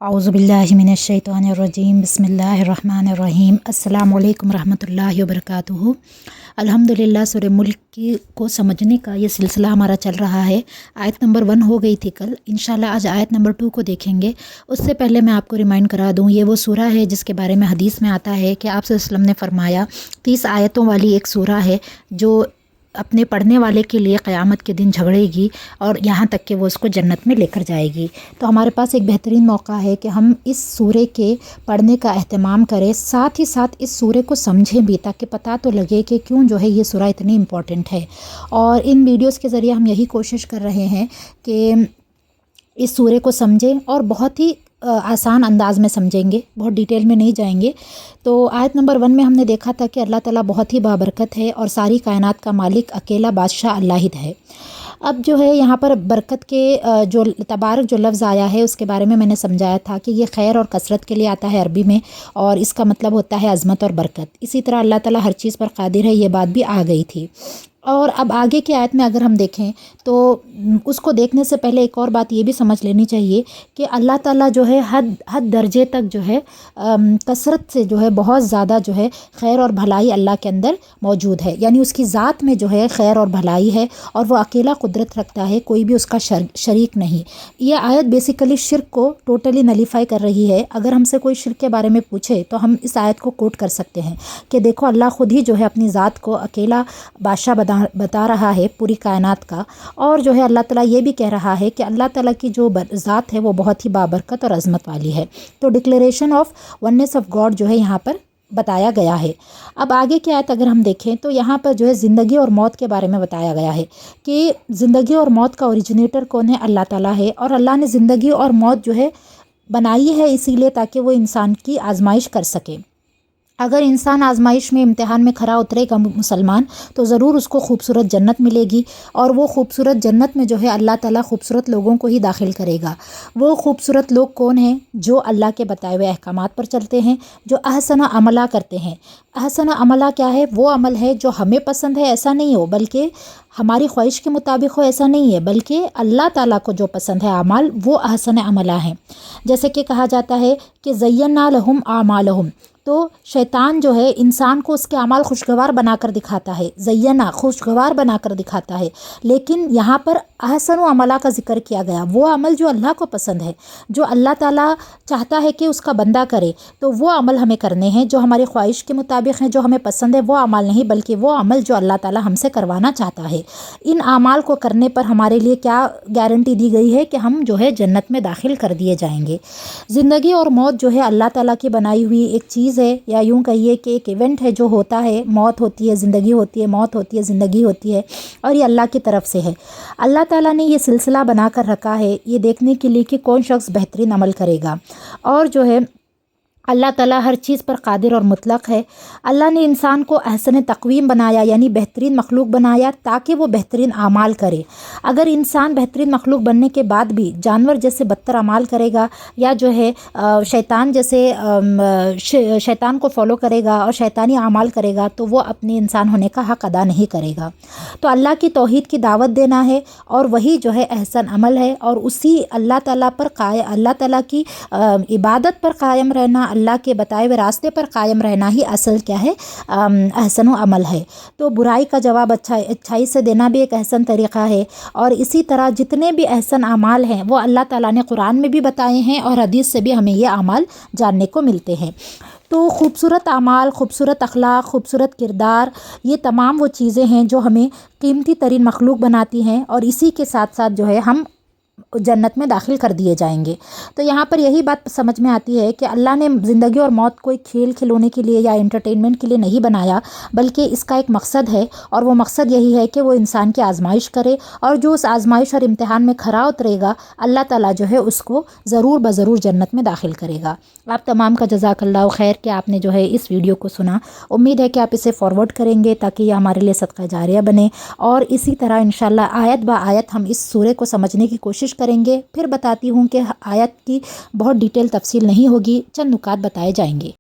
औज़ुबिल्लाहि मिनश्शैतानिर्रजीम बिस्मिल्लाहिर्रहमानिर्रहीम अस्सलामु अलैकुम रहमतुल्लाहि वबरकातुहू। अल्हम्दुलिल्लाह सूरह मुल्क को समझने का ये सिलसिला हमारा चल रहा है। आयत नंबर 1 हो गई थी कल, इंशाल्लाह आज आयत नंबर 2 को देखेंगे। उससे पहले मैं आपको रिमाइंड करा दूँ, ये वो सूरा है जिसके बारे में हदीस में आता है कि आप सल्लल्लाहु अलैहि वसल्लम ने फरमाया 30 आयतों वाली एक सूरा है जो अपने पढ़ने वाले के लिए क़यामत के दिन झगड़ेगी और यहाँ तक कि वो उसको जन्नत में लेकर जाएगी। तो हमारे पास एक बेहतरीन मौका है कि हम इस सूरे के पढ़ने का अहतमाम करें, साथ ही साथ इस सूरे को समझें भी, ताकि पता तो लगे कि क्यों जो है ये सूरा इतनी इम्पॉर्टेंट है। और इन वीडियोस के ज़रिए हम यही कोशिश कर रहे हैं कि इस सूरे को समझें और बहुत ही आसान अंदाज में समझेंगे, बहुत डिटेल में नहीं जाएंगे। तो आयत नंबर 1 में हमने देखा था कि अल्लाह ताला बहुत ही बाबरकत है और सारी कायनात का मालिक अकेला बादशाह अल्लाह ही है। अब जो है यहाँ पर बरकत के जो तबारक जो लफ्ज़ आया है उसके बारे में मैंने समझाया था कि ये खैर और कसरत के लिए आता है अरबी में, और इसका मतलब होता है अज़मत और बरकत। इसी तरह अल्लाह ताला हर चीज़ पर कादिर है, ये बात भी आ गई थी। और अब आगे की आयत में अगर हम देखें तो उसको देखने से पहले एक और बात ये भी समझ लेनी चाहिए कि अल्लाह ताला जो है हद दर्जे तक जो है कसरत से जो है बहुत ज़्यादा जो है खैर और भलाई अल्लाह के अंदर मौजूद है। यानी उसकी ज़ात में जो है खैर और भलाई है और वो अकेला कुदरत रखता है, कोई भी उसका शरीक नहीं। ये आयत बेसिकली शिर्क को टोटली नलीफाई कर रही है। अगर हमसे कोई शिर्क के बारे में पूछे तो हम इस आयत को कोट कर सकते हैं कि देखो अल्लाह ख़ुद ही जो है अपनी ज़ात को अकेला बादशाह बता रहा है पूरी कायनात का। और जो है अल्लाह ताला ये भी कह रहा है कि अल्लाह ताला की जो ज़ात है वो बहुत ही बाबरकत और अज़मत वाली है। तो declaration of oneness of God जो है यहाँ पर बताया गया है। अब आगे की आयत अगर हम देखें तो यहाँ पर जो है ज़िंदगी और मौत के बारे में बताया गया है कि ज़िंदगी और मौत का ओरिजिनेटर कौन है, अल्लाह ताला है। और अल्लाह ने ज़िंदगी और मौत जो है बनाई है इसीलिए ताकि वो इंसान की आजमाइश कर सके। अगर इंसान आजमाइश में इम्तिहान में खरा उतरेगा मुसलमान, तो ज़रूर उसको खूबसूरत जन्नत मिलेगी। और वो खूबसूरत जन्नत में जो है अल्लाह ताला खूबसूरत लोगों को ही दाखिल करेगा। वो खूबसूरत लोग कौन हैं? जो अल्लाह के बताए हुए अहकामात पर चलते हैं, जो अहसन अमला करते हैं। अहसन अमला क्या है? वो अमल है जो हमें पसंद है ऐसा नहीं हो, बल्कि हमारी ख्वाहिश के मुताबिक हो ऐसा नहीं है, बल्कि अल्लाह ताला को जो पसंद है अमाल, वो अहसन अमला हैं। जैसे कि कहा जाता है कि ज़य्यना लहुम आमालहुम, तो शैतान जो है इंसान को उसके अमाल खुशगवार बनाकर दिखाता है, ज़य्यना खुशगवार बनाकर दिखाता है। लेकिन यहाँ पर अहसन अमला का जिक्र किया गया, वो अमल जो अल्लाह को पसंद है, जो अल्लाह ताला चाहता है कि उसका बंदा करे, तो वो अमल हमें करने हैं जो हमारी ख्वाहिश के मुताबिक हैं, जो हमें पसंद है। वो अमल नहीं, बल्कि वो अमल जो अल्लाह ताला हमसे करवाना चाहता है। इन अमाल को करने पर हमारे लिए क्या गारंटी दी गई है कि हम जो है जन्नत में दाखिल कर दिए जाएंगे। ज़िंदगी और मौत जो है अल्लाह ताला की बनाई हुई एक चीज़ है, या यूँ कहिए कि एक इवेंट है जो होता है। मौत होती है, ज़िंदगी होती है, मौत होती है, ज़िंदगी होती है, और ये अल्लाह की तरफ से है। अल्लाह ताला ने ये सिलसिला बना कर रखा है ये देखने के लिए कि कौन शख्स बेहतरीन अमल करेगा। और जो है अल्लाह ताला हर चीज़ पर कादिर और मुतलक है। अल्लाह ने इंसान को अहसन तक़वीम बनाया, यानी बेहतरीन मखलूक बनाया, ताकि वो बेहतरीन आमाल करे। अगर इंसान बेहतरीन मखलूक बनने के बाद भी जानवर जैसे बदतर अमाल करेगा, या जो है शैतान जैसे शैतान को फॉलो करेगा और शैतानी आमाल करेगा, तो वो अपने इंसान होने का हक़ अदा नहीं करेगा। तो अल्लाह की तौहीद की दावत देना है, और वही जो है अहसन अमल है। और उसी अल्लाह ताला पर अल्लाह ताला की इबादत पर कायम रहना, अल्लाह के बताए हुए रास्ते पर कायम रहना ही असल क्या है, अहसन अमल है। तो बुराई का जवाब अच्छाई से देना भी एक अहसन तरीक़ा है। और इसी तरह जितने भी अहसन अमाल हैं वो अल्लाह ताला ने कुरान में भी बताए हैं, और हदीस से भी हमें ये अमाल जानने को मिलते हैं। तो खूबसूरत अमाल, खूबसूरत अखलाक, खूबसूरत किरदार, ये तमाम वो चीज़ें हैं जो हमें कीमती तरीन मखलूक बनाती हैं, और इसी के साथ साथ जो है हम जन्नत में दाखिल कर दिए जाएंगे। तो यहाँ पर यही बात समझ में आती है कि अल्लाह ने ज़िंदगी और मौत को एक खेल खिलौने के लिए या एंटरटेनमेंट के लिए नहीं बनाया, बल्कि इसका एक मकसद है। और वो मकसद यही है कि वो इंसान की आजमाइश करे, और जो उस आजमाइश और इम्तिहान में खरा उतरेगा, अल्लाह ताला जो है उसको ज़रूर ज़रूर जन्नत में दाखिल करेगा। आप तमाम का जज़ाकल्लाह खैर कि आपने जो है इस वीडियो को सुना। उम्मीद है कि आप इसे फॉरवर्ड करेंगे ताकि ये हमारे लिए सदका जारिया बने। और इसी तरह इंशाल्लाह आयत ब आयत हम इस सूरे को समझने की कोशिश करेंगे। फिर बताती हूँ कि आयत की बहुत डिटेल तफसील नहीं होगी, चंद नुकात बताए जाएंगे।